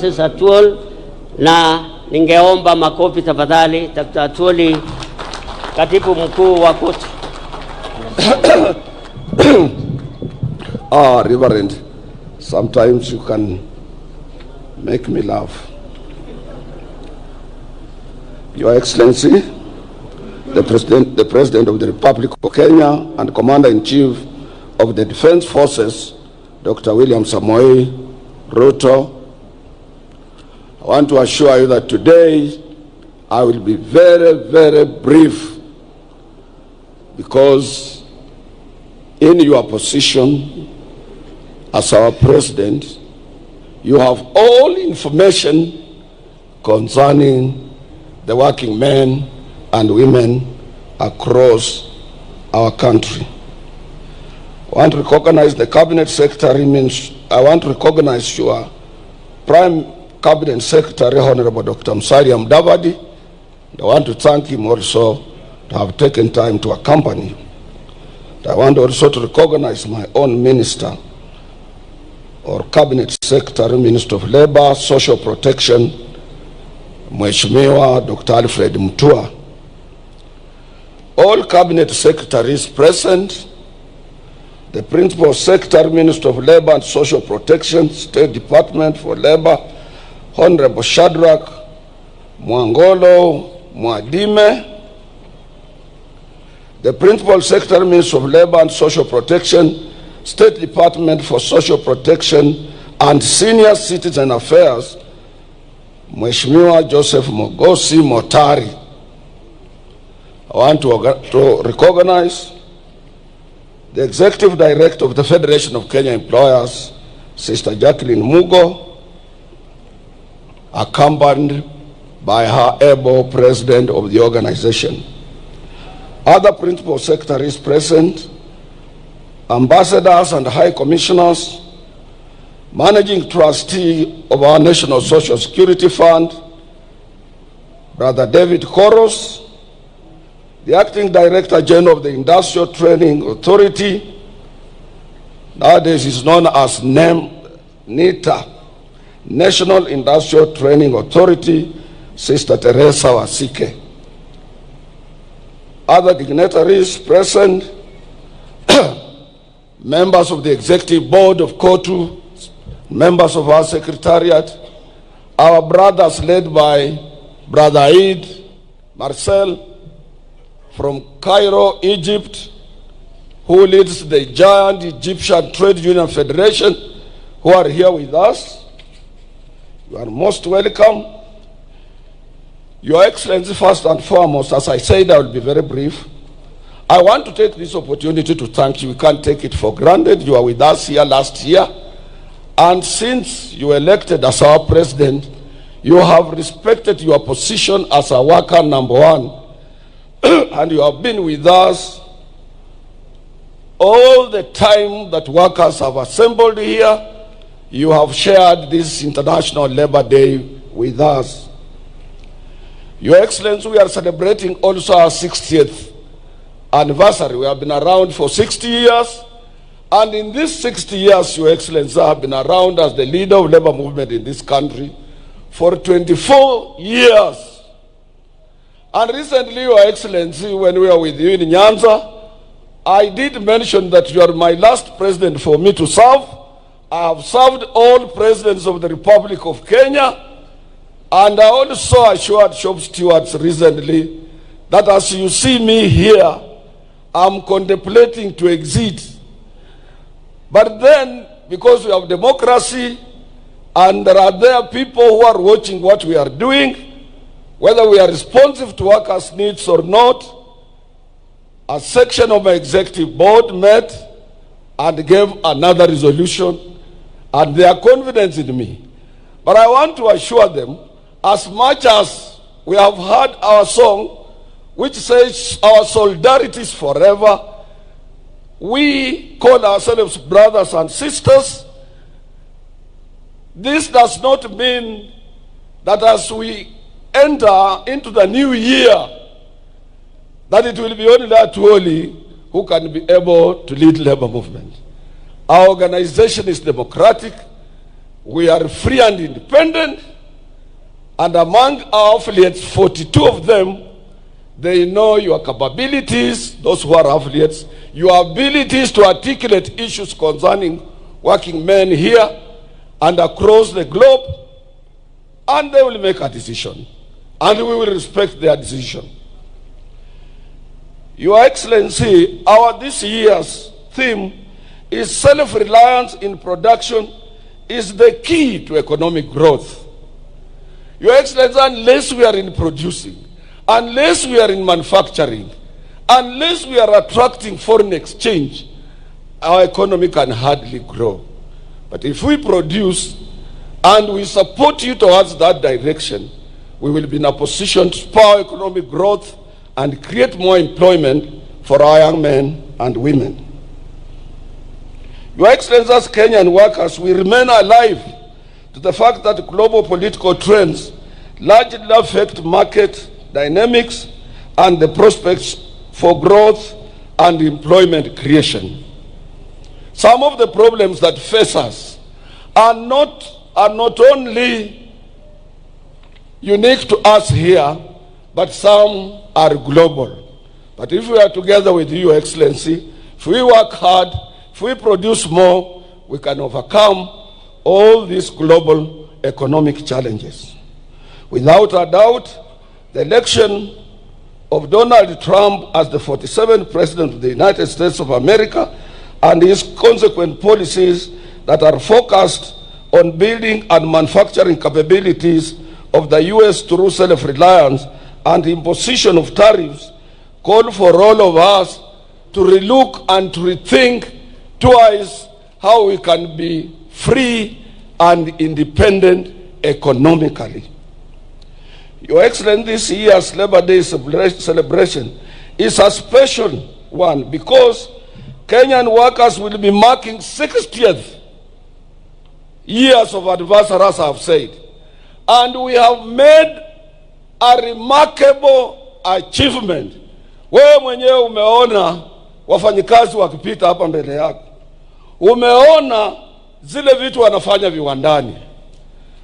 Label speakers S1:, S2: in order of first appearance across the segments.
S1: Mrs. Atwoli, na ningeomba makofi tafadhali. Dr. Atwoli, katibu mkuu wa koti.
S2: Reverend, sometimes you can make me laugh. Your Excellency, the President of the Republic of Kenya and Commander-in-Chief of the Defense Forces, Dr. William Samoei Ruto, I want to assure you that today I will be very, very brief, because in your position as our President, you have all information concerning the working men and women across our country. I want to recognize the Cabinet Secretary. I want to recognize your Prime Cabinet Secretary, Honorable Dr. Musalia Mudavadi. I want to thank him also to have taken time to accompany you. I want also to recognize my own minister, or Cabinet Secretary, Minister of Labor, Social Protection, Mheshimiwa Dr. Alfred Mutua. All Cabinet Secretaries present, the Principal Secretary, Minister of Labor and Social Protection, State Department for Labor, Honorable Shadrach Mwangolo Mwadime, the Principal Secretary, Minister of Labor and Social Protection, State Department for Social Protection and Senior Citizen Affairs, Mheshimiwa Joseph Mogosi Motari. I want to recognize the Executive Director of the Federation of Kenya Employers, Sister Jacqueline Mugo, accompanied by her able President of the organization. Other Principal Secretaries present, Ambassadors and High Commissioners, Managing Trustee of our National Social Security Fund, Brother David Koros, the Acting Director General of the Industrial Training Authority, nowadays is known as NITA, National Industrial Training Authority, Sister Teresa Wasike. Other dignitaries present, members of the Executive Board of KOTU, members of our Secretariat, our brothers led by Brother Eid Marcel from Cairo, Egypt, who leads the giant Egyptian Trade Union Federation, who are here with us. You are most welcome. Your Excellency, first and foremost, as I said, I will be very brief. I want to take this opportunity to thank you. We can't take it for granted. You were with us here last year. And since you were elected as our President, you have respected your position as a worker number one. And you have been with us all the time that workers have assembled here. You have shared this International Labor Day with us. Your Excellency, we are celebrating also our 60th anniversary. We have been around for 60 years. And in these 60 years, Your Excellency, I have been around as the leader of labor movement in this country for 24 years. And recently, Your Excellency, when we were with you in Nyanza, I did mention that you are my last president for me to serve. I have served all presidents of the Republic of Kenya. And I also assured shop stewards recently that as you see me here, I'm contemplating to exit. But then, because we have democracy, and there are people who are watching what we are doing, whether we are responsive to workers' needs or not, a section of my executive board met and gave another resolution, and they are confident in me. But I want to assure them, as much as we have heard our song, which says our solidarity is forever, we call ourselves brothers and sisters. This does not mean that as we enter into the new year, that it will be only Atwoli who can be able to lead labor movement. Our organization is democratic. We are free and independent, and among our affiliates, 42 of them, they know your capabilities, those who are affiliates, your abilities to articulate issues concerning working men here and across the globe, and they will make a decision, and we will respect their decision. Your Excellency, our this year's theme is self-reliance in production is the key to economic growth. Your Excellency, unless we are in producing, unless we are in manufacturing, unless we are attracting foreign exchange, our economy can hardly grow. But if we produce and we support you towards that direction, we will be in a position to spur economic growth and create more employment for our young men and women. Your Excellency, as Kenyan workers, we remain alive to the fact that global political trends largely affect market dynamics and the prospects for growth and employment creation. Some of the problems that face us are not only unique to us here, but some are global. But if we are together with you, Your Excellency, if we work hard, if we produce more, we can overcome all these global economic challenges. Without a doubt, the election of Donald Trump as the 47th President of the United States of America and his consequent policies that are focused on building and manufacturing capabilities of the U.S. through self-reliance and imposition of tariffs call for all of us to relook and to rethink twice how we can be free and independent economically. Your Excellency, this year's Labor Day celebration is a special one because Kenyan workers will be marking 60th years of anniversary, as I have said. And we have made a remarkable achievement. Wewe mwenyewe umeona wafanyikazi wakipita hapa mbele yako. Umeona zile vitu wanafanya viwandani.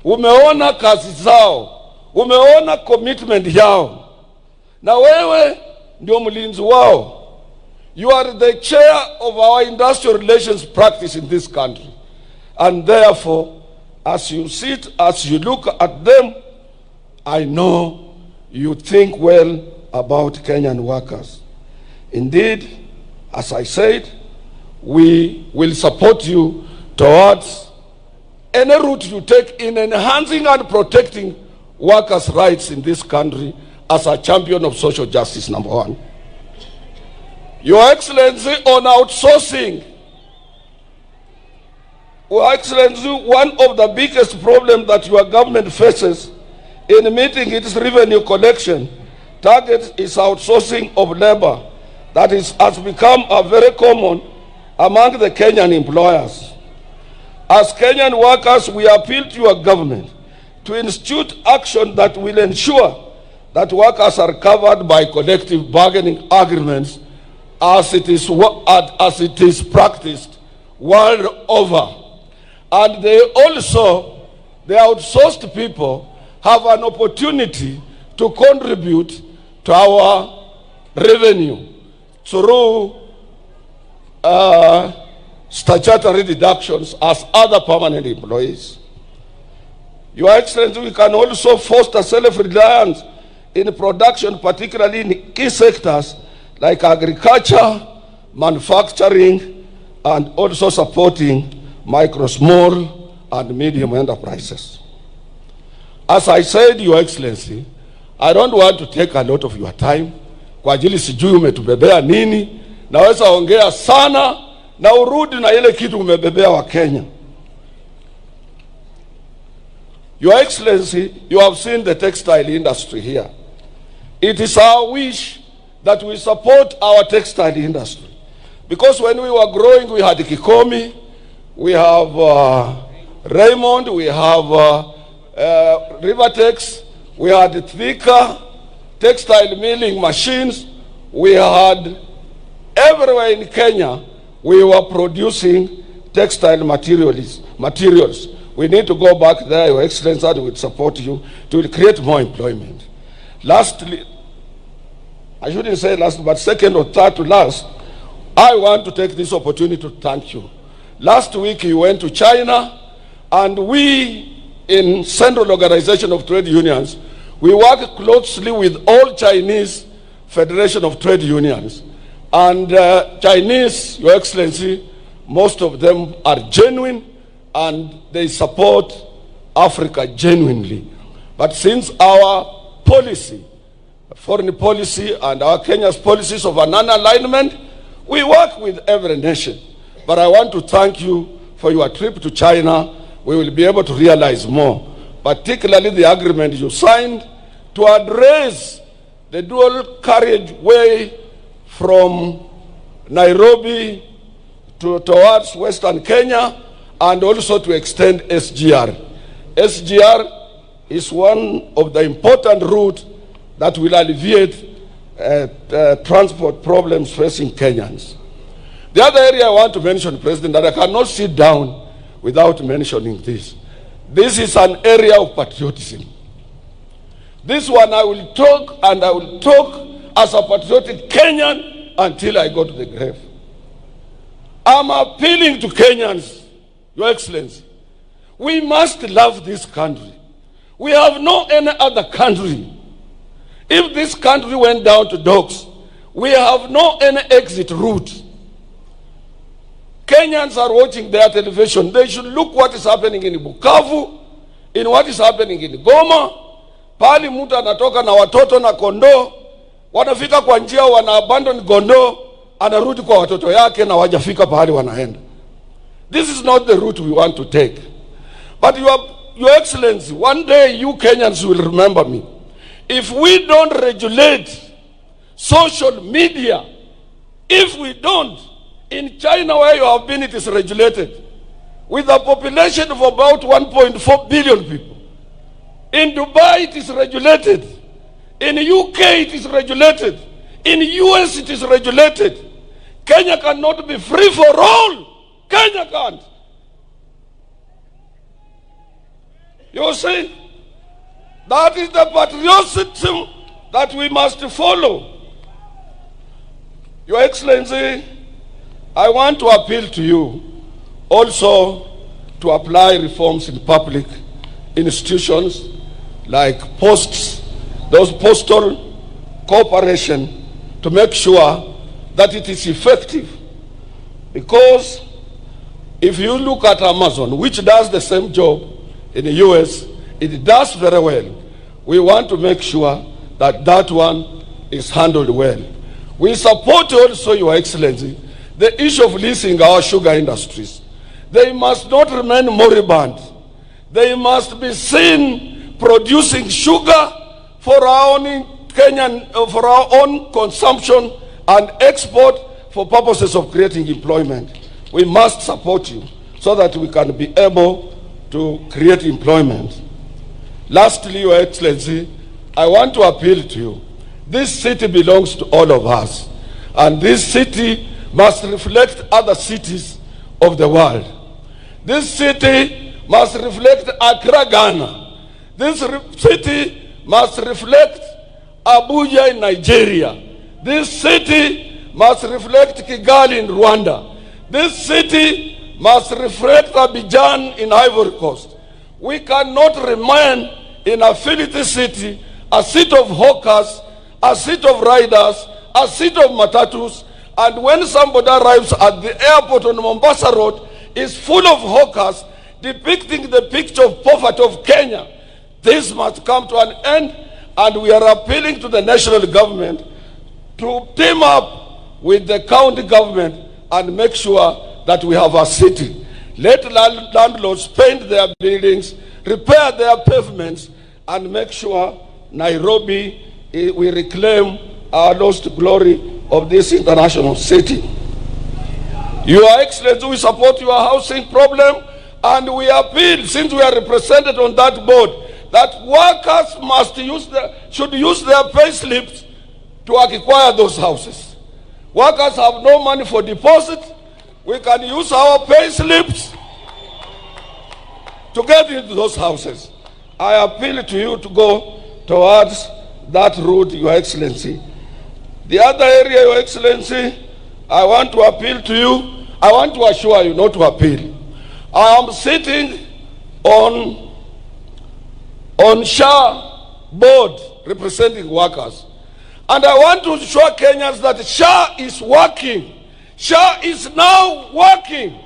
S2: Umeona kazi zao. Umeona commitment yao. Na wewe ndio mlinzi wao. You are the chair of our industrial relations practice in this country. And therefore, as you sit, as you look at them, I know you think well about Kenyan workers. Indeed, as I said, we will support you towards any route you take in enhancing and protecting workers' rights in this country as a champion of social justice, number one. Your Excellency, on outsourcing, Your Excellency, one of the biggest problems that your government faces in meeting its revenue collection target is outsourcing of labor that has become a very common among the Kenyan employers. As Kenyan workers, we appeal to your government to institute action that will ensure that workers are covered by collective bargaining agreements as it is practiced world over. And the outsourced people have an opportunity to contribute to our revenue through statutory deductions as other permanent employees. Your Excellency, we can also foster self-reliance in production, particularly in key sectors like agriculture, manufacturing, and also supporting micro, small, and medium enterprises. As I said, Your Excellency, I don't want to take a lot of your time. Kwa ajili sijui umetubebea nini, naweza ongea sana na urudi na ile kitu umebebea wa Kenya. Your Excellency, you have seen the textile industry here. It is our wish that we support our textile industry. Because when we were growing, we had Kikomi, we have Raymond, we have Rivertex, we had Thika, textile milling machines, we had everywhere in Kenya, we were producing textile materials. We need to go back there, Your Excellency, and we will support you to create more employment. Lastly, I shouldn't say last, but second or third to last, I want to take this opportunity to thank you. Last week you went to China, and we in Central Organization of Trade Unions, we work closely with all Chinese Federation of Trade Unions. And Chinese, Your Excellency, most of them are genuine and they support Africa genuinely. But since our policy, foreign policy and our Kenya's policies of a non-alignment, we work with every nation. But I want to thank you for your trip to China. We will be able to realize more, particularly the agreement you signed to address the dual carriage way from Nairobi towards Western Kenya, and also to extend SGR. SGR is one of the important routes that will alleviate transport problems facing Kenyans. The other area I want to mention, President, that I cannot sit down without mentioning this. This is an area of patriotism. This one I will talk, and I will talk as a patriotic Kenyan until I go to the grave. I'm appealing to Kenyans, Your Excellency. We must love this country. We have no any other country. If this country went down to dogs, we have no any exit route. Kenyans are watching their television. They should look what is happening in Bukavu, in what is happening in Goma. Pali mtu anatoka na watoto na kondoo, wanafika kwa njia, wana abandon kondoo, anarudi kwa watoto yake na wajafika pahali wanaenda. This is not the route we want to take. But Your Excellency, one day you Kenyans will remember me. If we don't regulate social media, if we don't, in China where you have been, it is regulated. With a population of about 1.4 billion people. In Dubai, it is regulated. In UK, it is regulated. In US, it is regulated. Kenya cannot be free for all. Kenya can't. You see, that is the patriotism that we must follow. Your Excellency, I want to appeal to you also to apply reforms in public institutions like posts, those postal cooperation, to make sure that it is effective. Because if you look at Amazon, which does the same job in the US, it does very well. We want to make sure that that one is handled well. We support also, Your Excellency, the issue of leasing our sugar industries. They must not remain moribund. They must be seen producing sugar for our own Kenyan, for our own consumption and export for purposes of creating employment. We must support you so that we can be able to create employment. Lastly, Your Excellency, I want to appeal to you. This city belongs to all of us, and this city must reflect other cities of the world. This city must reflect Accra, Ghana. This city must reflect Abuja in Nigeria. This city must reflect Kigali in Rwanda. This city must reflect Abidjan in Ivory Coast. We cannot remain in a filthy city, a city of hawkers, a city of riders, a city of matatus, and when somebody arrives at the airport on Mombasa Road, is full of hawkers depicting the picture of poverty of Kenya. This must come to an end, and we are appealing to the national government to team up with the county government and make sure that we have a city. Let landlords paint their buildings, repair their pavements, and make sure Nairobi, we reclaim our lost glory of this international city. Your Excellency, we support your housing problem, and we appeal, since we are represented on that board, that workers should use their pay slips to acquire those houses. Workers have no money for deposit. We can use our pay slips to get into those houses. I appeal to you to go towards that route, Your Excellency. The other area, Your Excellency, I want to appeal to you. I want to assure you, not to appeal. I am sitting on SHA board representing workers. And I want to show Kenyans that SHA is working. SHA is now working.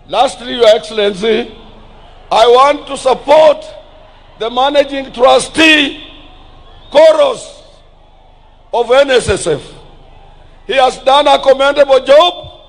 S2: Lastly, Your Excellency, I want to support the managing trustee, Koros, of NSSF. He has done a commendable job.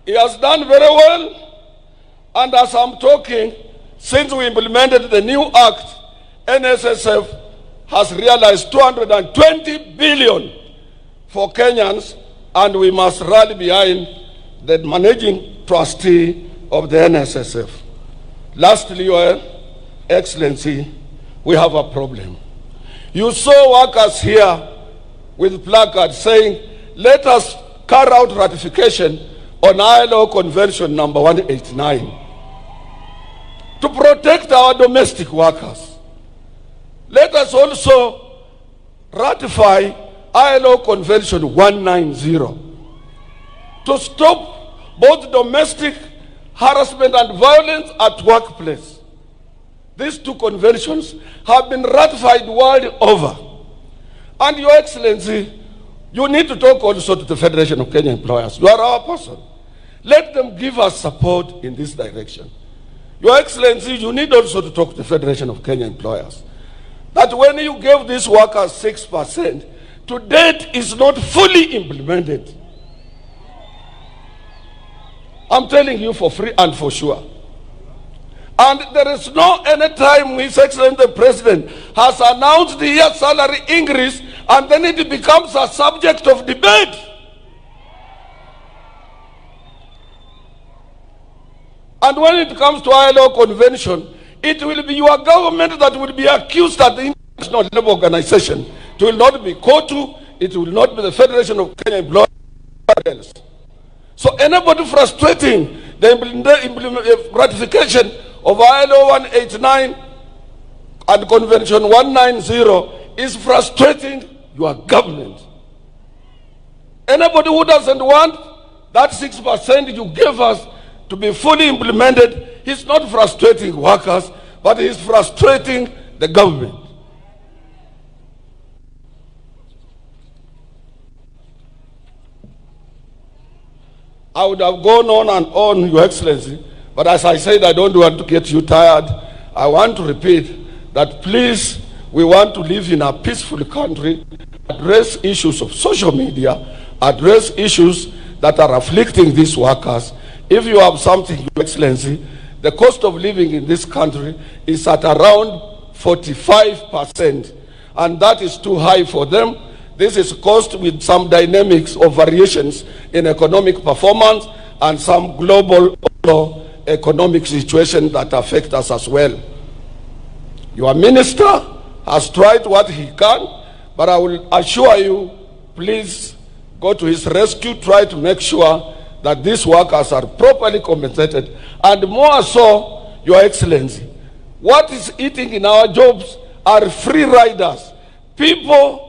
S2: He has done very well. And as I'm talking, since we implemented the new act, NSSF has realized 220 billion for Kenyans, and we must rally behind the managing trustee of the NSSF. Lastly, Your Excellency, we have a problem. You saw workers here with placards saying, let us carry out ratification on ILO Convention number 189 to protect our domestic workers. Let us also ratify ILO Convention 190 to stop both domestic harassment and violence at workplace. These two conventions have been ratified world over. And Your Excellency, you need to talk also to the Federation of Kenya Employers. You are our person. Let them give us support in this direction. Your Excellency, you need also to talk to the Federation of Kenya Employers. That when you gave these workers 6%, to date is not fully implemented. I'm telling you for free and for sure. And there is no any time His Excellency the President has announced the year salary increase and then it becomes a subject of debate. And when it comes to ILO Convention, it will be your government that will be accused at the International Labour Organization. It will not be COTU, it will not be the Federation of Kenya Employers. So anybody frustrating the ratification of ILO 189 and Convention 190 is frustrating your government. Anybody who doesn't want that 6% you gave us to be fully implemented, he's not frustrating workers, but he's frustrating the government. I would have gone on and on, Your Excellency, but as I said, I don't want to get you tired. I want to repeat that please, we want to live in a peaceful country, address issues of social media, address issues that are afflicting these workers. If you have something, Your Excellency, the cost of living in this country is at around 45%, and that is too high for them. This is caused with some dynamics of variations in economic performance and some global economic situations that affect us as well. Your minister has tried what he can, but I will assure you, please go to his rescue, try to make sure that these workers are properly compensated, and more so, Your Excellency, what is eating in our jobs are free riders, people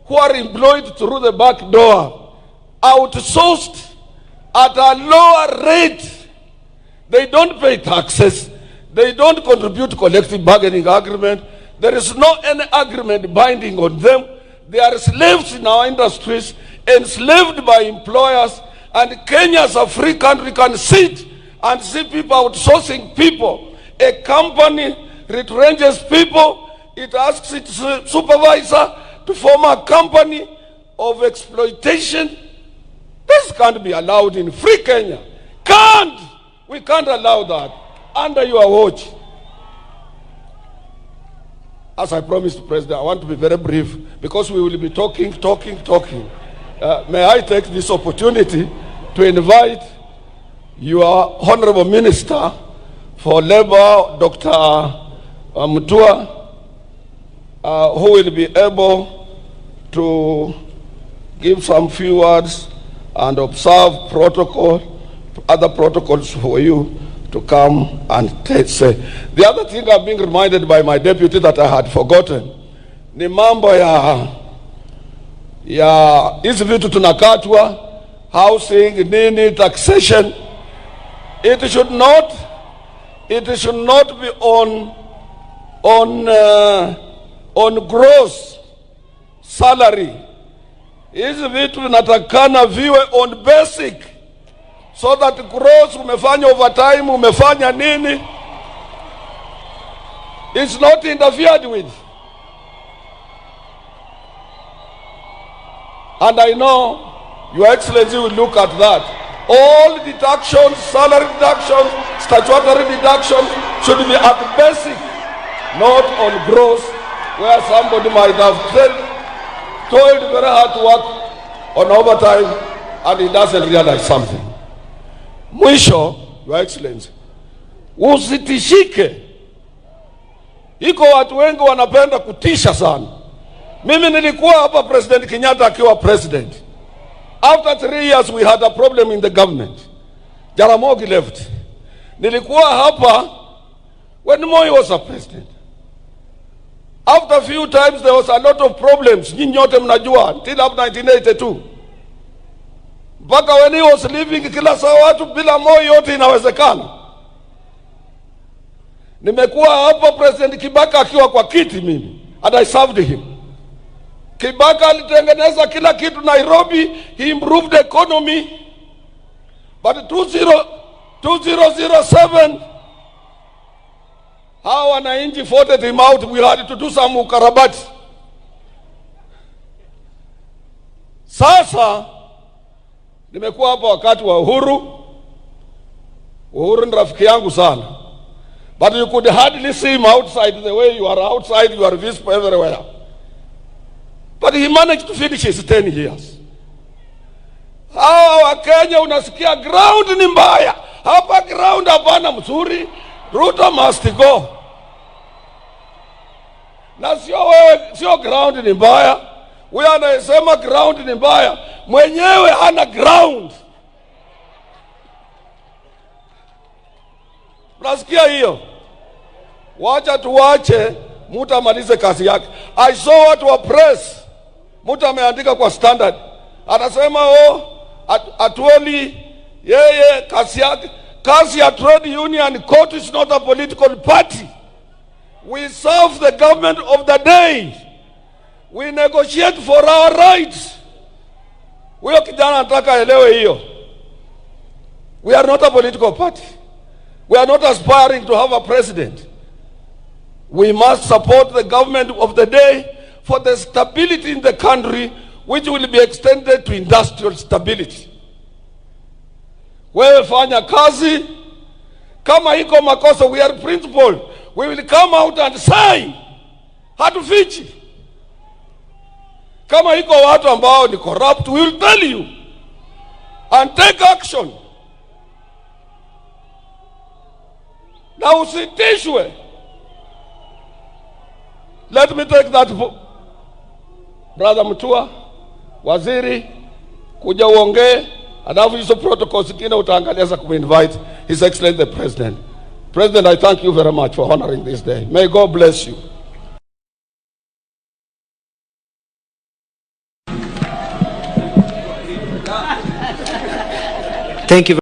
S2: who are employed through the back door, outsourced at a lower rate. They don't pay taxes. They don't contribute to collective bargaining agreement. There is no any agreement binding on them. They are slaves in our industries, enslaved by employers, and Kenya as a free country can sit and see people outsourcing people. A company retrenches people, it asks its supervisor to form a company of exploitation. This can't be allowed in free Kenya. We can't allow that under your watch. As I promised, President, I want to be very brief because we will be talking. May I take this opportunity to invite your Honorable Minister for Labor, Dr. Mutua, who will be able to give some few words and observe other protocols for you to come and say. The other thing I'm being reminded by my deputy that I had forgotten, ni mambo ya hizi vitu tunakatwa, housing, nini, taxation. It should not be on gross salary. Hizi vitu vinatakana viwe on basic, so that gross, umefanya overtime, umefanya nini, it's not interfered with. And I know Your Excellency will look at that. All deductions, salary deductions, statutory deductions should be at basic, not on gross, where somebody might have toiled very hard to work on overtime and he doesn't realize something. Mwisho, Your Excellency, usitishike. Iko watu wengi wanapenda kutisha sana. Mimi nilikuwa hapa President Kenyatta akiwa president. After 3 years we had a problem in the government. Jaramogi left. Nilikuwa hapa when Moi was a president. After a few times there was a lot of problems. Nyinyi nyote mnajua, until up 1982. Mpaka when he was leaving, kila saa watu bila Moi yote inawezekana. Nimekuwa hapa President Kibaka akiwa kwa kiti mimi, and I served him. Kibaka alitengeneza kila kitu Nairobi, he improved the economy. But 2007, hawa wananchi voted him out. We had to do some ukarabati. Sasa nimekuwa hapa wakati wa Uhuru. Uhuru ni rafiki yangu sana. But you could hardly see him outside the way you are outside, you are visible everywhere. But he managed to finish his 10 years. Hawa wa Kenya unasikia ground ni mbaya. Hapa ground hapana mzuri. Ruto must go. Na sio ground ni mbaya. Wewe anasema ground ni mbaya. Mwenyewe hana ground. Unasikia hiyo? Wacha tuwache mtu amalize kazi yake. I saw watu wa press, mtu ameandika kwa Standard, anasema Atwoli yeye kazi ya trade union court is not a political party. We serve the government of the day. We negotiate for our rights. Huyo kijana anataka elewe hiyo. We are not a political party. We are not aspiring to have a president. We must support the government of the day for the stability in the country, which will be extended to industrial stability. Wewe fanya kazi, kama iko makosa, we are principled. We will come out and say, hatufichi. Kama iko watu ambao ni corrupt, we will tell you and take action. Na usitishwe. Let me take that, Brother Mutua, waziri, kuja uongee, alafu hizo protocols zingine utaangalia za kuminvite His Excellency the President. President, I thank you very much for honoring this day. May God bless you.
S3: Thank you.